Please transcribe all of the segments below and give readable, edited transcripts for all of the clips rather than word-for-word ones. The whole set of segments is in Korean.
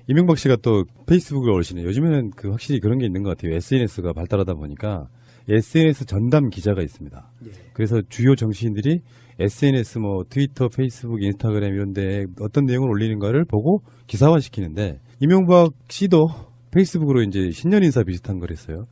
이명박 씨가 또 페이스북을 올리시네. 요즘에는 그 확실히 그런 게 있는 것 같아요. SNS가 발달하다 보니까 SNS 전담 기자가 있습니다. 예. 그래서 주요 정치인들이 SNS 뭐 트위터, 페이스북, 인스타그램 이런 데 어떤 내용을 올리는가를 보고 기사화 시키는데 이명박 씨도 페이스북으로 이제 신년 인사 비슷한 걸 했어요.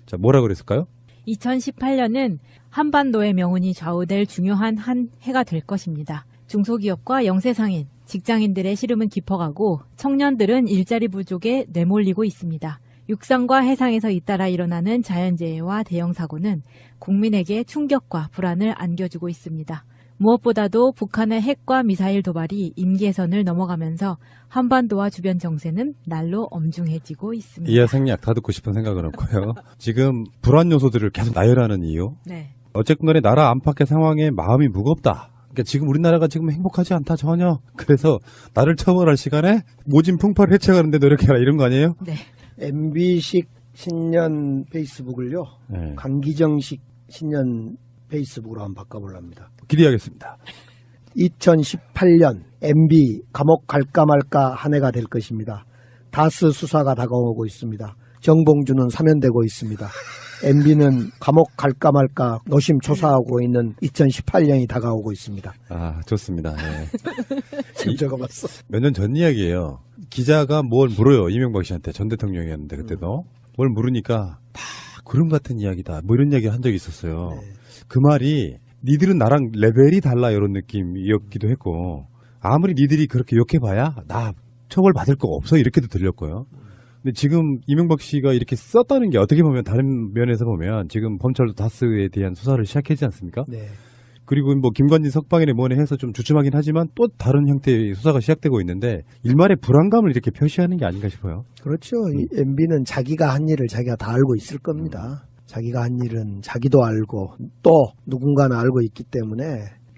자, 뭐라 그랬을까요? 2018년은 한반도의 명운이 좌우될 중요한 한 해가 될 것입니다. 중소기업과 영세상인, 직장인들의 시름은 깊어가고 청년들은 일자리 부족에 내몰리고 있습니다. 육상과 해상에서 잇따라 일어나는 자연재해와 대형사고는 국민에게 충격과 불안을 안겨주고 있습니다. 무엇보다도 북한의 핵과 미사일 도발이 임계선을 넘어가면서 한반도와 주변 정세는 날로 엄중해지고 있습니다. 이하 생략 다 듣고 싶은 생각은 없고요. 지금 불안 요소들을 계속 나열하는 이유. 네. 어쨌든 간에 나라 안팎의 상황에 마음이 무겁다. 그러니까 지금 우리나라가 지금 행복하지 않다 전혀. 그래서 나를 처벌할 시간에 모진 풍파를 해체하는 데 노력해라 이런 거 아니에요? 네. MB식 신년 페이스북을요. 네. 강기정식 신년 페이스북으로 한번 바꿔보랍니다. 기대하겠습니다. 2018년 MB 감옥 갈까 말까 한 해가 될 것입니다. 다스 수사가 다가오고 있습니다. 정봉주는 사면되고 있습니다. MB는 감옥 갈까 말까 노심초사하고 있는 2018년이 다가오고 있습니다. 아, 좋습니다. 네. 지금 적어봤어. 몇 년 전 이야기예요. 기자가 뭘 물어요. 이명박 씨한테 전 대통령이었는데 그때도 뭘 물으니까 다 구름 같은 이야기다. 뭐 이런 이야기 한 적이 있었어요. 네. 그 말이 니들은 나랑 레벨이 달라 이런 느낌이었기도 했고 아무리 니들이 그렇게 욕해봐야 나 처벌 받을 거 없어 이렇게도 들렸고요. 근데 지금 이명박 씨가 이렇게 썼다는 게 어떻게 보면 다른 면에서 보면 지금 검찰도 다스에 대한 수사를 시작했지 않습니까? 네. 그리고 뭐 김관진 석방이네 뭐네 해서 좀 주춤하긴 하지만 또 다른 형태의 수사가 시작되고 있는데 일말의 불안감을 이렇게 표시하는 게 아닌가 싶어요. 그렇죠. 이 MB는 자기가 한 일을 자기가 다 알고 있을 겁니다. 자기가 한 일은 자기도 알고 또 누군가는 알고 있기 때문에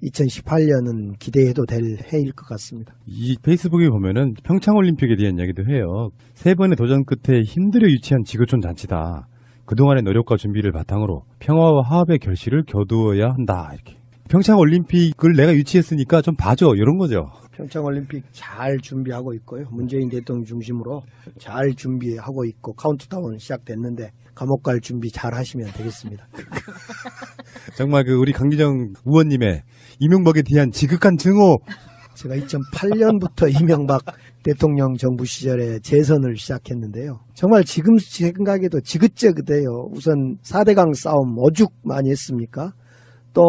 2018년은 기대해도 될 해일 것 같습니다. 이 페이스북에 보면은 평창올림픽에 대한 이야기도 해요. 3번의 도전 끝에 힘들어 유치한 지구촌 잔치다. 그동안의 노력과 준비를 바탕으로 평화와 화합의 결실을 거두어야 한다. 이렇게. 평창올림픽을 내가 유치했으니까 좀 봐줘. 이런 거죠. 평창올림픽 잘 준비하고 있고요. 문재인 대통령 중심으로 잘 준비하고 있고 카운트다운 시작됐는데 감옥 갈 준비 잘 하시면 되겠습니다. 정말 그 우리 강기정 의원님의 이명박에 대한 지극한 증오. 제가 2008년부터 이명박 대통령 정부 시절에 재선을 시작했는데요. 정말 지금 생각해도 지긋재긋해요. 우선 4대강 싸움 오죽 많이 했습니까? 또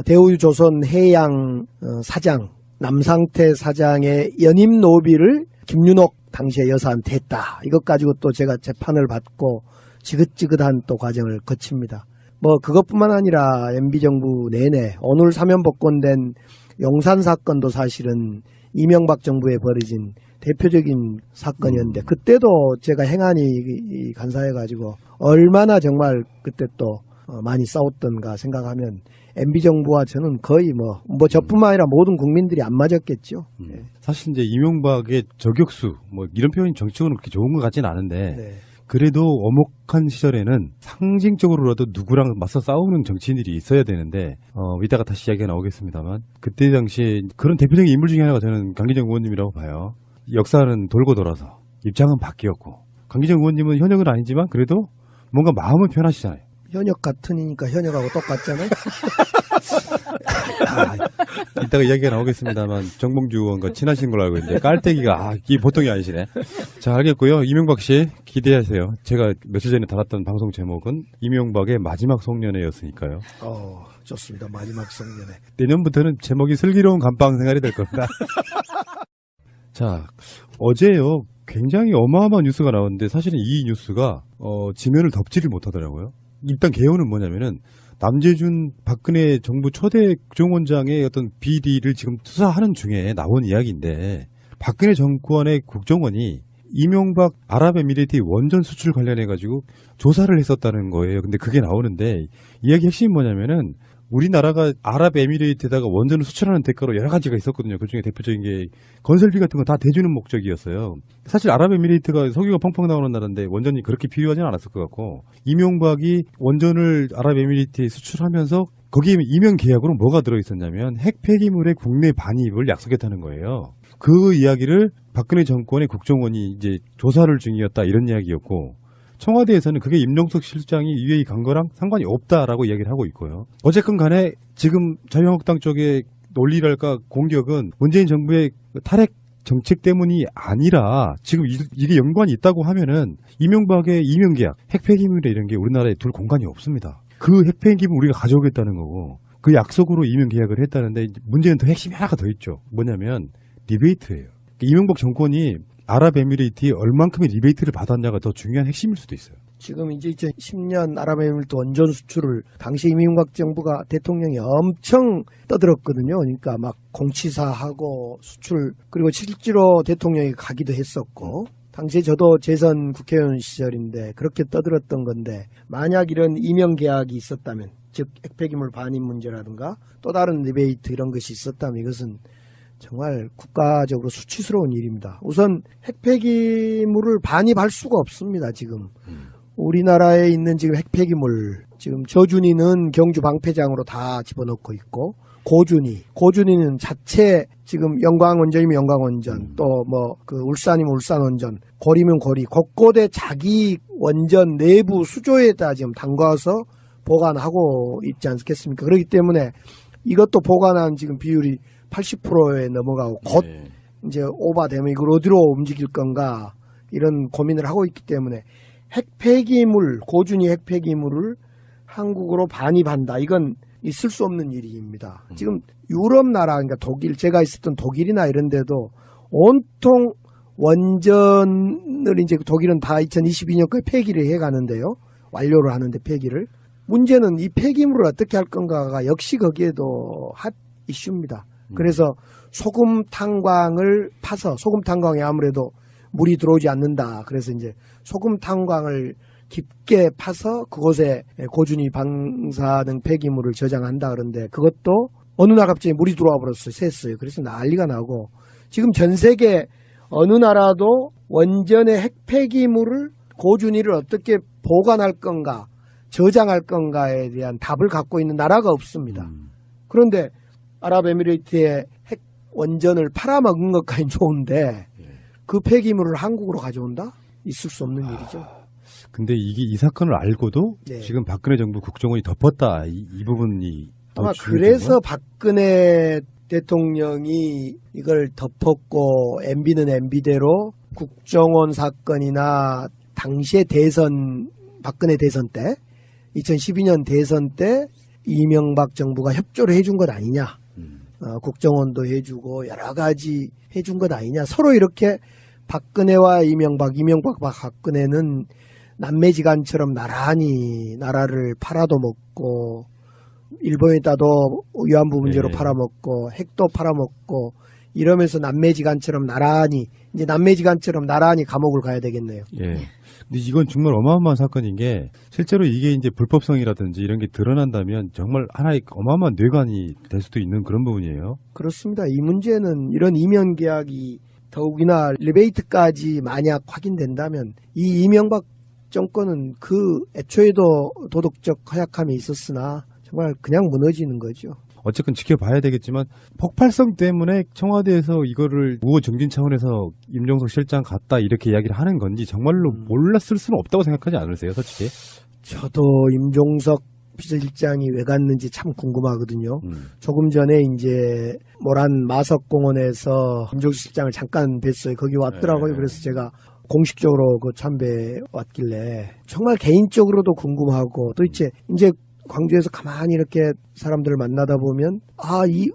대우조선 해양 사장 남상태 사장의 연임 노비를 김윤옥 당시에 여사한테 했다. 이것 가지고 또 제가 재판을 받고 지긋지긋한 또 과정을 거칩니다. 뭐 그것뿐만 아니라 MB정부 내내 오늘 사면 복권된 용산 사건도 사실은 이명박 정부에 벌어진 대표적인 사건이었는데 그때도 제가 행안위 간사해가지고 얼마나 정말 그때 또 많이 싸웠던가 생각하면 MB정부와 저는 거의 뭐 저뿐만 아니라 모든 국민들이 안 맞았겠죠. 네. 사실 이제 이명박의 저격수 뭐 이런 표현이 정치적으로 그렇게 좋은 것 같지는 않은데 네. 그래도 엄혹한 시절에는 상징적으로라도 누구랑 맞서 싸우는 정치인들이 있어야 되는데 이따가 다시 이야기가 나오겠습니다만 그때 당시에 그런 대표적인 인물 중에 하나가 저는 강기정 의원님이라고 봐요. 역사는 돌고 돌아서 입장은 바뀌었고 강기정 의원님은 현역은 아니지만 그래도 뭔가 마음은 편하시잖아요. 현역 같으니까 현역하고 똑같잖아요. 이따가 이야기가 나오겠습니다만 정봉주 의원과 친하신 걸로 알고 있는데 깔때기가 이게 보통이 아니시네. 자, 알겠고요. 이명박 씨 기대하세요. 제가 며칠 전에 달았던 방송 제목은 이명박의 마지막 송년회였으니까요. 좋습니다. 마지막 송년회. 내년부터는 제목이 슬기로운 감방 생활이 될 겁니다. 자, 어제요. 굉장히 어마어마한 뉴스가 나왔는데 사실은 이 뉴스가 지면을 덮지를 못하더라고요. 일단 개요는 뭐냐면은 남재준 박근혜 정부 초대 국정원장의 어떤 비리를 지금 수사하는 중에 나온 이야기인데 박근혜 정권의 국정원이 이명박 아랍에미리트 원전 수출 관련해가지고 조사를 했었다는 거예요. 근데 그게 나오는데 이야기 핵심이 뭐냐면은 우리나라가 아랍에미리트에다가 원전을 수출하는 대가로 여러 가지가 있었거든요. 그중에 대표적인 게 건설비 같은 거 다 대주는 목적이었어요. 사실 아랍에미리트가 석유가 펑펑 나오는 나라인데 원전이 그렇게 필요하지는 않았을 것 같고 이명박이 원전을 아랍에미리트에 수출하면서 거기에 이면 계약으로 뭐가 들어있었냐면 핵 폐기물의 국내 반입을 약속했다는 거예요. 그 이야기를 박근혜 정권의 국정원이 이제 조사를 중이었다 이런 이야기였고 청와대에서는 그게 임종석 실장이 유해히 간 거랑 상관이 없다라고 이야기를 하고 있고요. 어쨌건 간에 지금 자유한국당 쪽의 논리랄까 공격은 문재인 정부의 탈핵 정책 때문이 아니라 지금 이게 연관이 있다고 하면은 이명박의 이명계약, 핵폐기물 이런 게 우리나라에 둘 공간이 없습니다. 그 핵폐기물 우리가 가져오겠다는 거고 그 약속으로 이명계약을 했다는데 문제는 더 핵심이 하나가 더 있죠. 뭐냐면 리베이트예요. 이명박 정권이 아랍에미리트에 얼만큼의 리베이트를 받았냐가 더 중요한 핵심일 수도 있어요. 지금 이제 2010년 아랍에미리트 원전 수출을 당시 이명박 정부가 대통령이 엄청 떠들었거든요. 그러니까 막 공치사하고 수출 그리고 실제로 대통령이 가기도 했었고 당시에 저도 재선 국회의원 시절인데 그렇게 떠들었던 건데 만약 이런 이명 계약이 있었다면 즉 핵폐기물 반입 문제라든가 또 다른 리베이트 이런 것이 있었다면 이것은 정말 국가적으로 수치스러운 일입니다. 우선 핵폐기물을 반입할 수가 없습니다. 지금 우리나라에 있는 지금 핵폐기물 지금 저준이는 경주 방패장으로 다 집어넣고 있고 고준이는 자체 지금 영광원전이면 영광원전 또 뭐 그 울산이면 울산원전 고리면 고리 곳곳에 자기 원전 내부 수조에다 지금 담가서 보관하고 있지 않겠습니까? 그렇기 때문에 이것도 보관한 지금 비율이 80%에 넘어가고 곧 이제 오버되면 이걸 어디로 움직일 건가 이런 고민을 하고 있기 때문에 핵폐기물, 고준위 핵폐기물을 한국으로 반입한다. 이건 있을 수 없는 일입니다. 지금 유럽 나라, 그러니까 독일, 제가 있었던 독일이나 이런 데도 온통 원전을 이제 독일은 다 2022년까지 폐기를 해 가는데요. 완료를 하는데 폐기를. 문제는 이 폐기물을 어떻게 할 건가가 역시 거기에도 핫 이슈입니다. 그래서 소금 탄광을 파서 소금 탄광에 아무래도 물이 들어오지 않는다. 그래서 이제 소금 탄광을 깊게 파서 그곳에 고준위 방사능 폐기물을 저장한다 그런데 그것도 어느 날 갑자기 물이 들어와 버렸어요. 샜어요. 그래서 난리가 나고 지금 전 세계 어느 나라도 원전의 핵폐기물을 고준위를 어떻게 보관할 건가 저장할 건가에 대한 답을 갖고 있는 나라가 없습니다. 그런데 아랍에미리트의 핵 원전을 팔아먹은 것까지 좋은데 그 폐기물을 한국으로 가져온다? 있을 수 없는 일이죠. 근데 이 사건을 알고도 네. 지금 박근혜 정부 국정원이 덮었다. 이 부분이 아마 그래서 박근혜 대통령이 이걸 덮었고 MB는 MB대로 국정원 사건이나 당시의 대선 박근혜 대선 때 2012년 대선 때 이명박 정부가 협조를 해준 것 아니냐. 국정원도 해주고 여러 가지 해준 것 아니냐. 서로 이렇게 박근혜와 이명박 박근혜는 남매지간처럼 나란히 나라를 팔아도 먹고 일본에다도 위안부 문제로 팔아먹고 핵도 팔아먹고 이러면서 남매지간처럼 나란히 이제 남매지간처럼 나란히 감옥을 가야 되겠네요. 예. 근데 이건 정말 어마어마한 사건인 게 실제로 이게 이제 불법성이라든지 이런 게 드러난다면 정말 하나의 어마어마한 뇌관이 될 수도 있는 그런 부분이에요. 그렇습니다. 이 문제는 이런 이면 계약이 더욱이나 리베이트까지 만약 확인된다면 이 이명박 정권은 그 애초에도 도덕적 허약함이 있었으나 정말 그냥 무너지는 거죠. 어쨌건 지켜봐야 되겠지만 폭발성 때문에 청와대에서 이거를 우호 정진 차원에서 임종석 실장 갔다 이렇게 이야기를 하는 건지 정말로 몰랐을 수는 없다고 생각하지 않으세요, 솔직히? 저도 임종석 비서실장이 왜 갔는지 참 궁금하거든요. 조금 전에 이제 모란 마석공원에서 임종석 실장을 잠깐 뵀어요. 거기 왔더라고요. 그래서 제가 공식적으로 그 참배에 왔길래 정말 개인적으로도 궁금하고 또 이제 광주에서 가만히 이렇게 사람들을 만나다 보면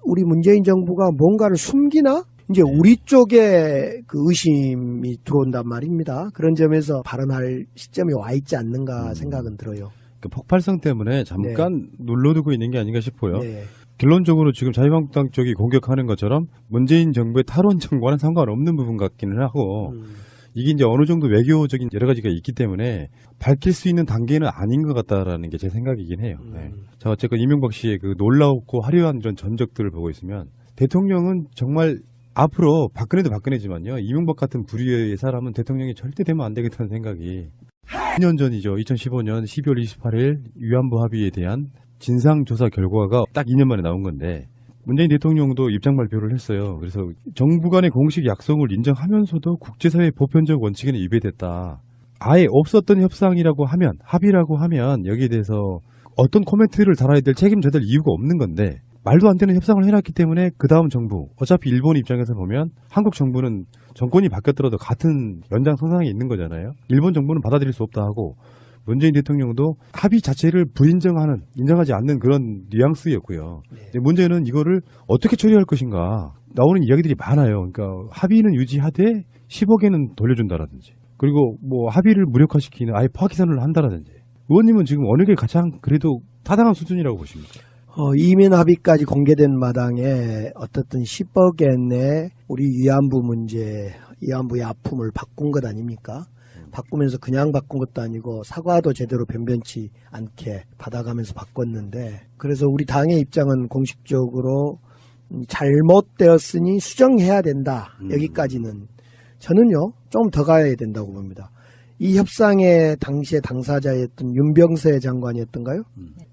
우리 문재인 정부가 뭔가를 숨기나? 이제 우리 쪽에 그 의심이 들어온단 말입니다. 그런 점에서 발언할 시점이 와 있지 않는가 생각은 들어요. 그 폭발성 때문에 잠깐 눌러두고 있는 게 아닌가 싶어요. 네. 결론적으로 지금 자유한국당 쪽이 공격하는 것처럼 문재인 정부의 탈원전과는 상관없는 부분 같기는 하고 이게 이제 어느 정도 외교적인 여러 가지가 있기 때문에 밝힐 수 있는 단계는 아닌 것 같다라는 게 제 생각이긴 해요. 네. 자, 어쨌건 이명박 씨의 그 놀라웠고 화려한 전 전적들을 보고 있으면 대통령은 정말 앞으로 박근혜도 박근혜지만요. 이명박 같은 부류의 사람은 대통령이 절대 되면 안 되겠다는 생각이 2년 전이죠. 2015년 12월 28일 위안부 합의에 대한 진상조사 결과가 딱 2년 만에 나온 건데 문재인 대통령도 입장 발표를 했어요. 그래서 정부 간의 공식 약속을 인정하면서도 국제사회 보편적 원칙에는 위배됐다. 아예 없었던 협상이라고 하면, 합의라고 하면 여기에 대해서 어떤 코멘트를 달아야 될 책임져야 될 이유가 없는 건데 말도 안 되는 협상을 해놨기 때문에 그 다음 정부, 어차피 일본 입장에서 보면 한국 정부는 정권이 바뀌었더라도 같은 연장선상에 있는 거잖아요. 일본 정부는 받아들일 수 없다 하고 문재인 대통령도 합의 자체를 불인정하는, 인정하지 않는 그런 뉘앙스였고요. 네. 문제는 이거를 어떻게 처리할 것인가 나오는 이야기들이 많아요. 그러니까 합의는 유지하되 10억에는 돌려준다라든지, 그리고 뭐 합의를 무력화시키는 아예 파기선언을 한다라든지. 의원님은 지금 어느 게 가장 그래도 타당한 수준이라고 보십니까? 이민 합의까지 공개된 마당에 어떻든 10억엔의 우리 위안부 문제, 위안부의 아픔을 바꾼 것 아닙니까? 바꾸면서 그냥 바꾼 것도 아니고 사과도 제대로 변변치 않게 받아가면서 바꿨는데, 그래서 우리 당의 입장은 공식적으로 잘못되었으니 수정해야 된다. 여기까지는 저는요 좀 더 가야 된다고 봅니다. 이 협상의 당시에 당사자였던 윤병세 장관이었던가요?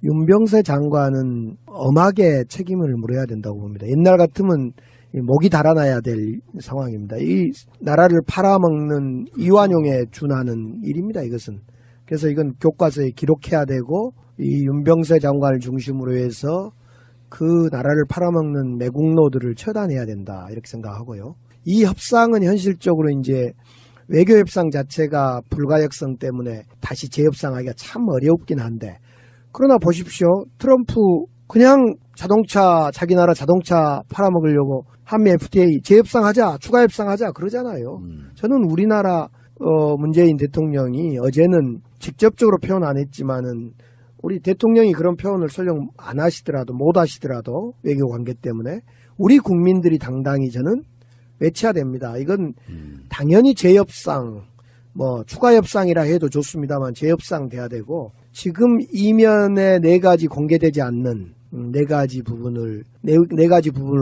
윤병세 장관은 엄하게 책임을 물어야 된다고 봅니다. 옛날 같으면 목이 달아나야 될 상황입니다. 이 나라를 팔아먹는 이완용에 준하는 일입니다. 이것은. 그래서 이건 교과서에 기록해야 되고 이 윤병세 장관을 중심으로 해서 그 나라를 팔아먹는 매국노들을 처단해야 된다. 이렇게 생각하고요. 이 협상은 현실적으로 이제 외교협상 자체가 불가역성 때문에 다시 재협상하기가 참 어렵긴 한데, 그러나 보십시오. 트럼프 그냥 자동차, 자기 나라 자동차 팔아먹으려고 한미 FTA 재협상하자, 추가 협상하자 그러잖아요. 저는 우리나라 문재인 대통령이 어제는 직접적으로 표현 안 했지만은 우리 대통령이 그런 표현을 설령 안 하시더라도, 못 하시더라도 외교 관계 때문에 우리 국민들이 당당히 저는 외쳐야 됩니다. 이건 당연히 재협상, 뭐 추가 협상이라 해도 좋습니다만 재협상 돼야 되고, 지금 이면에 네 가지 공개되지 않는 네 가지 부분을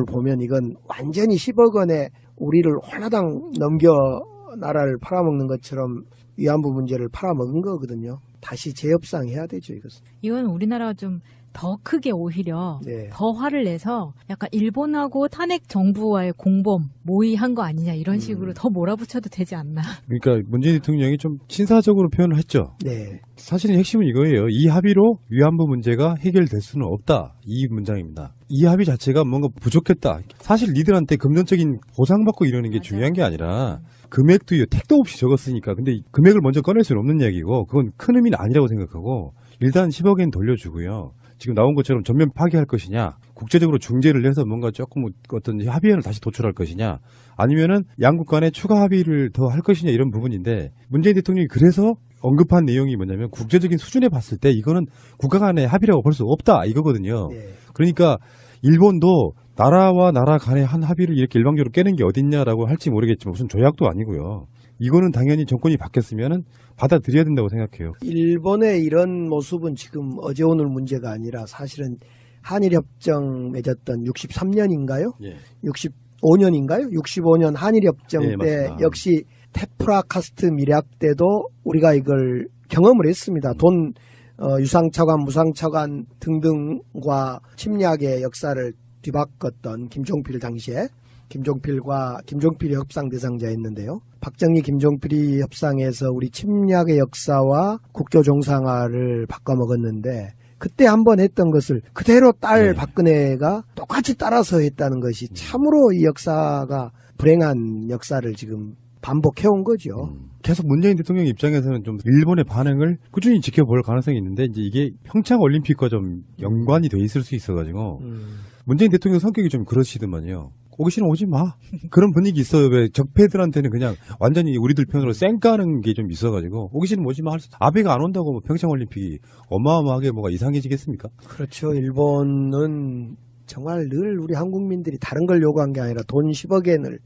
보면 이건 완전히 10억 원에 우리를 홀라당 넘겨 나라를 팔아먹는 것처럼 위안부 문제를 팔아먹은 거거든요. 다시 재협상해야 되죠, 이것은. 이건 우리나라가 좀 더 크게 오히려 네. 더 화를 내서 약간 일본하고 탄핵 정부와의 공범 모의한 거 아니냐 이런 식으로 더 몰아붙여도 되지 않나. 그러니까 문재인 대통령이 좀 신사적으로 표현을 했죠. 네. 사실은 핵심은 이거예요. 이 합의로 위안부 문제가 해결될 수는 없다. 이 문장입니다. 이 합의 자체가 뭔가 부족했다. 사실 니들한테 금전적인 보상받고 이러는 게 중요한 게 아니라 금액도 택도 없이 적었으니까. 근데 금액을 먼저 꺼낼 수는 없는 이야기고 그건 큰 의미는 아니라고 생각하고, 일단 10억엔 돌려주고요. 지금 나온 것처럼 전면 파기할 것이냐, 국제적으로 중재를 해서 뭔가 조금 어떤 합의안을 다시 도출할 것이냐, 아니면은 양국 간에 추가 합의를 더 할 것이냐, 이런 부분인데, 문재인 대통령이 그래서 언급한 내용이 뭐냐면 국제적인 수준에 봤을 때 이거는 국가 간의 합의라고 볼 수 없다 이거거든요. 네. 그러니까 일본도 나라와 나라 간의 한 합의를 이렇게 일방적으로 깨는 게 어딨냐라고 할지 모르겠지만 무슨 조약도 아니고요. 이거는 당연히 정권이 바뀌었으면은 받아들여야 된다고 생각해요. 일본의 이런 모습은 지금 어제 오늘 문제가 아니라 사실은 한일협정 맺었던 63년인가요? 예. 65년인가요? 65년 한일협정 예, 때 맞습니다. 역시 테프라카스트 밀약 때도 우리가 이걸 경험을 했습니다. 돈 유상차관, 무상차관 등등과 침략의 역사를 뒤바꿨던 김종필 당시에, 김종필이 협상 대상자였는데요. 박정희 김종필이 협상에서 우리 침략의 역사와 국조 정상화를 바꿔먹었는데, 그때 한번 했던 것을 그대로 딸 네. 박근혜가 똑같이 따라서 했다는 것이 참으로 이 역사가 불행한 역사를 지금 반복해온 거죠. 계속 문재인 대통령 입장에서는 좀 일본의 반응을 꾸준히 지켜볼 가능성이 있는데, 이제 이게 평창 올림픽과 좀 연관이 돼 있을 수 있어가지고 문재인 대통령 성격이 좀 그러시더만요. 오기 싫으면 오지 마. 그런 분위기 있어요. 왜 적폐들한테는 그냥 완전히 우리들 편으로 쌩까는 게 좀 있어가지고 오기 싫으면 오지 마. 아베가 안 온다고 뭐 평창 올림픽이 어마어마하게 뭐가 이상해지겠습니까? 그렇죠. 일본은 정말 늘 우리 한국민들이 다른 걸 요구한 게 아니라 돈 10억엔을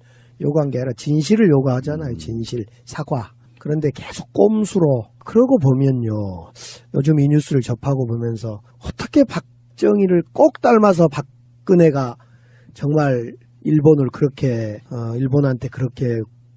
요구한 게 아니라 진실을 요구하잖아요. 진실, 사과. 그런데 계속 꼼수로. 그러고 보면요, 요즘 이 뉴스를 접하고 보면서 어떻게 박정희를 꼭 닮아서 박근혜가 정말 일본을 그렇게 일본한테 그렇게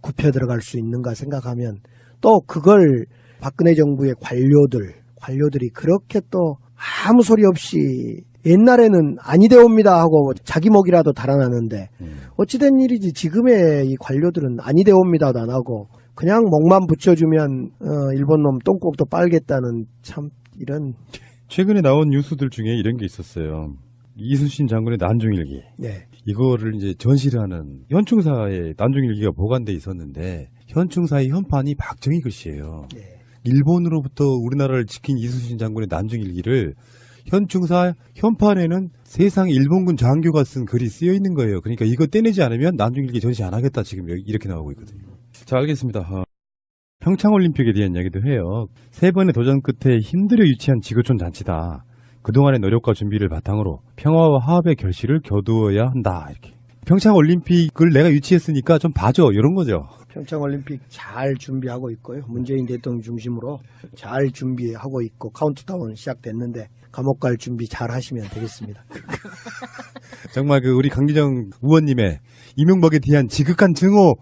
굽혀 들어갈 수 있는가 생각하면, 또 그걸 박근혜 정부의 관료들이 그렇게 또 아무 소리 없이 옛날에는 아니되옵니다 하고 자기 목이라도 달아나는데 어찌된 일이지 지금의 이 관료들은 아니되옵니다도 안 하고 그냥 목만 붙여주면 일본 놈 똥꼬도 빨겠다는 참 이런. 최근에 나온 뉴스들 중에 이런 게 있었어요. 이순신 장군의 난중일기. 네. 이거를 이제 전시를 하는 현충사에 난중일기가 보관돼 있었는데 현충사의 현판이 박정희 글씨예요. 네. 일본으로부터 우리나라를 지킨 이순신 장군의 난중일기를 현충사 현판에는 세상 일본군 장교가 쓴 글이 쓰여 있는 거예요. 그러니까 이거 떼내지 않으면 난중일기 전시 안 하겠다 지금 이렇게 나오고 있거든요. 자, 알겠습니다. 평창올림픽에 대한 이야기도 해요. 3번의 도전 끝에 힘들어 유치한 지구촌 잔치다. 그동안의 노력과 준비를 바탕으로 평화와 화합의 결실을 거두어야 한다. 이렇게. 평창올림픽을 내가 유치했으니까 좀 봐줘. 이런 거죠. 평창올림픽 잘 준비하고 있고요. 문재인 대통령 중심으로 잘 준비하고 있고 카운트다운 시작됐는데 감옥 갈 준비 잘 하시면 되겠습니다. 정말 우리 강기정 의원님의 이명박에 대한 지극한 증오.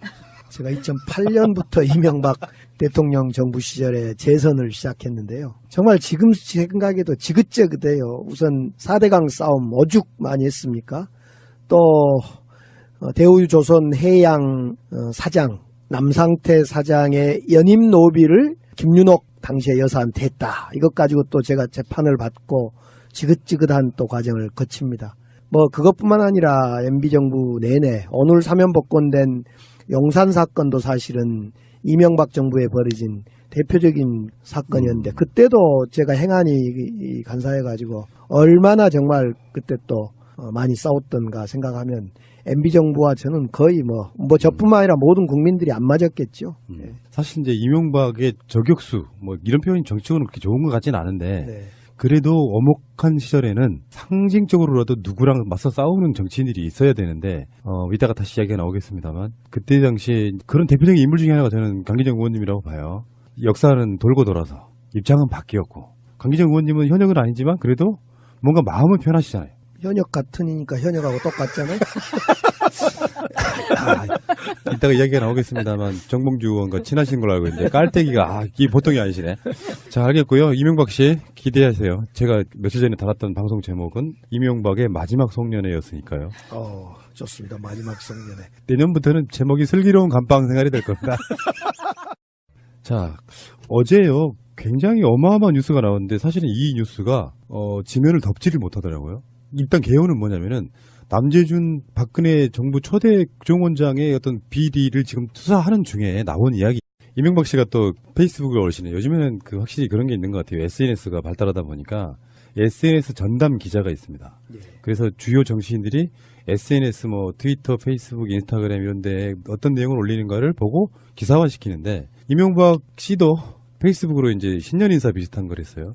제가 2008년부터 이명박 대통령 정부 시절에 재선을 시작했는데요. 정말 지금 생각해도 지긋재긋해요. 우선 4대강 싸움 오죽 많이 했습니까? 또 대우조선 해양 사장 남상태 사장의 연임 노비를 김윤옥 당시의 여사한테 했다. 이것 가지고 또 제가 재판을 받고 지긋지긋한 또 과정을 거칩니다. 뭐 그것뿐만 아니라 MB정부 내내 오늘 사면 복권된 용산 사건도 사실은 이명박 정부에 벌어진 대표적인 사건이었는데 그때도 제가 행안위 간사해가지고 얼마나 정말 그때 또 많이 싸웠던가 생각하면 MB정부와 저는 거의 뭐 저뿐만 아니라 모든 국민들이 안 맞았겠죠. 네. 사실 이제 이명박의 저격수 뭐 이런 표현이 정치적으로 그렇게 좋은 것 같지는 않은데 네. 그래도 엄혹한 시절에는 상징적으로라도 누구랑 맞서 싸우는 정치인들이 있어야 되는데 이따가 다시 이야기가 나오겠습니다만 그때 당시에 그런 대표적인 인물 중에 하나가 저는 강기정 의원님이라고 봐요. 역사는 돌고 돌아서 입장은 바뀌었고 강기정 의원님은 현역은 아니지만 그래도 뭔가 마음은 편하시잖아요. 현역 같으니까 현역하고 똑같잖아요. 이따가 이야기가 나오겠습니다만 정봉주 의원과 친하신 걸로 알고 있는데 깔때기가 이게 보통이 아니시네. 자, 알겠고요. 이명박 씨 기대하세요. 제가 며칠 전에 달았던 방송 제목은 이명박의 마지막 송년회였으니까요. 좋습니다. 마지막 송년회. 내년부터는 제목이 슬기로운 감방 생활이 될 겁니다. 자, 어제요. 굉장히 어마어마한 뉴스가 나왔는데 사실은 이 뉴스가 지면을 덮지를 못하더라고요. 일단 개요는 뭐냐면은 남재준 박근혜 정부 초대 국정원장의 어떤 비리를 지금 수사하는 중에 나온 이야기. 이명박 씨가 또 페이스북을 올리시네. 요즘에는 확실히 그런 게 있는 것 같아요. SNS가 발달하다 보니까 SNS 전담 기자가 있습니다. 네. 그래서 주요 정치인들이 SNS 트위터, 페이스북, 인스타그램 이런 데 어떤 내용을 올리는가를 보고 기사화시키는데 이명박 씨도 페이스북으로 이제 신년 인사 비슷한 걸 했어요.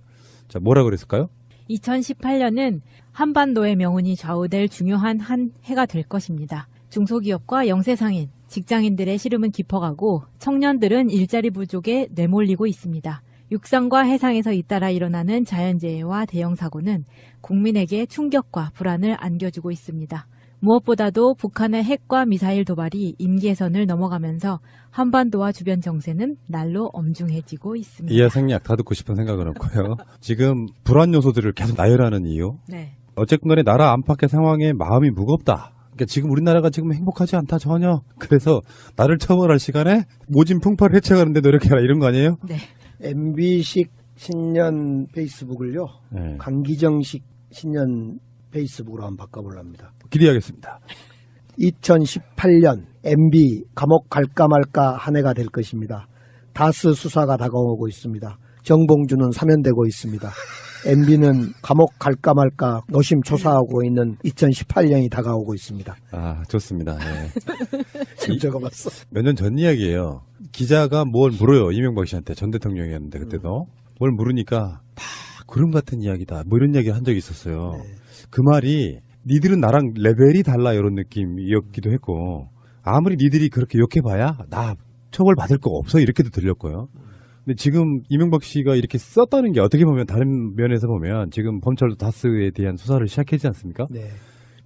자, 뭐라 그랬을까요? 2018년은 한반도의 명운이 좌우될 중요한 한 해가 될 것입니다. 중소기업과 영세상인, 직장인들의 시름은 깊어가고 청년들은 일자리 부족에 내몰리고 있습니다. 육상과 해상에서 잇따라 일어나는 자연재해와 대형사고는 국민에게 충격과 불안을 안겨주고 있습니다. 무엇보다도 북한의 핵과 미사일 도발이 임기선을 넘어가면서 한반도와 주변 정세는 날로 엄중해지고 있습니다. 이하 생략 다 듣고 싶은 생각은 없고요. 지금 불안 요소들을 계속 나열하는 이유. 네. 어쨌든 간에 나라 안팎의 상황에 마음이 무겁다. 그러니까 지금 우리나라가 지금 행복하지 않다 전혀. 그래서 나를 처벌할 시간에 모진 풍파를 해체하는데 노력해라 이런 거 아니에요? 네. MB식 신년 페이스북을요. 네. 강기정식 신년 페이스북으로 한번 바꿔보랍니다. 기대하겠습니다. 2018년 MB 감옥 갈까 말까 한 해가 될 것입니다. 다스 수사가 다가오고 있습니다. 정봉주는 사면되고 있습니다. MB는 감옥 갈까 말까 노심초사하고 있는 2018년이 다가오고 있습니다. 아, 좋습니다. 네. 지금 적어봤어. 몇 년 전 이야기예요. 기자가 뭘 물어요. 이명박 씨한테 전 대통령이었는데 그때도. 뭘 물으니까 다 구름 같은 이야기다. 뭐 이런 이야기를 한 적이 있었어요. 네. 그 말이 니들은 나랑 레벨이 달라 이런 느낌이었기도 했고 아무리 니들이 그렇게 욕해봐야 나 처벌받을 거 없어 이렇게도 들렸고요. 근데 지금 이명박 씨가 이렇게 썼다는 게 어떻게 보면 다른 면에서 보면 지금 검찰도 다스에 대한 수사를 시작했지 않습니까? 네.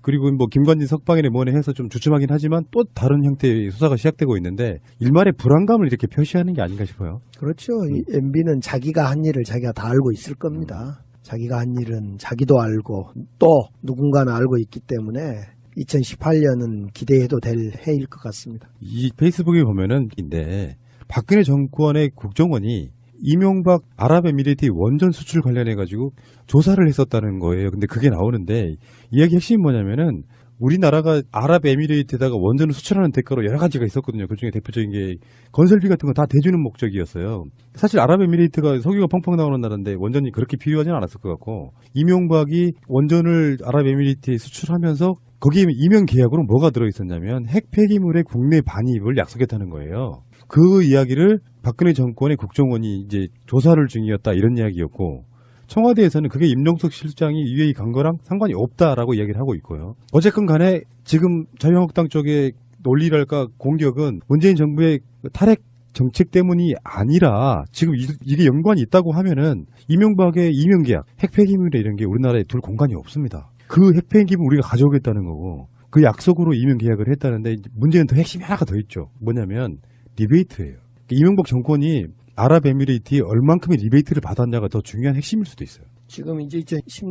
그리고 뭐 김관진 석방이네 뭐네 해서 좀 주춤하긴 하지만 또 다른 형태의 수사가 시작되고 있는데 일말의 불안감을 이렇게 표시하는 게 아닌가 싶어요. 그렇죠. 이 MB는 자기가 한 일을 자기가 다 알고 있을 겁니다. 자기가 한 일은 자기도 알고 또 누군가는 알고 있기 때문에 2018년은 기대해도 될 해일 것 같습니다. 이 페이스북에 보면은 인데 박근혜 정권의 국정원이 이명박 아랍에미리트 원전 수출 관련해 가지고 조사를 했었다는 거예요. 근데 그게 나오는데 이야기 핵심이 뭐냐면은 우리나라가 아랍에미리트에다가 원전을 수출하는 대가로 여러 가지가 있었거든요. 그중에 대표적인 게 건설비 같은 거 다 대주는 목적이었어요. 사실 아랍에미리트가 석유가 펑펑 나오는 나라인데 원전이 그렇게 필요하지는 않았을 것 같고 이명박이 원전을 아랍에미리트에 수출하면서 거기에 이면 계약으로 뭐가 들어있었냐면 핵 폐기물의 국내 반입을 약속했다는 거예요. 그 이야기를 박근혜 정권의 국정원이 이제 조사를 중이었다 이런 이야기였고 청와대에서는 그게 임종석 실장이 UAE 간 거랑 상관이 없다라고 이야기를 하고 있고요. 어쨌건 간에 지금 자유한국당 쪽의 논리랄까 공격은 문재인 정부의 탈핵 정책 때문이 아니라 지금 이게 연관이 있다고 하면은 이명박의 이명계약, 핵폐기물에 이런 게 우리나라에 둘 공간이 없습니다. 그 핵폐기물 우리가 가져오겠다는 거고 그 약속으로 이명계약을 했다는데 문제는 더 핵심이 하나가 더 있죠. 뭐냐면 리베이트예요. 이명박 정권이 아랍에미리트에 얼만큼의 리베이트를 받았냐가 더 중요한 핵심일 수도 있어요. 지금 이제 2010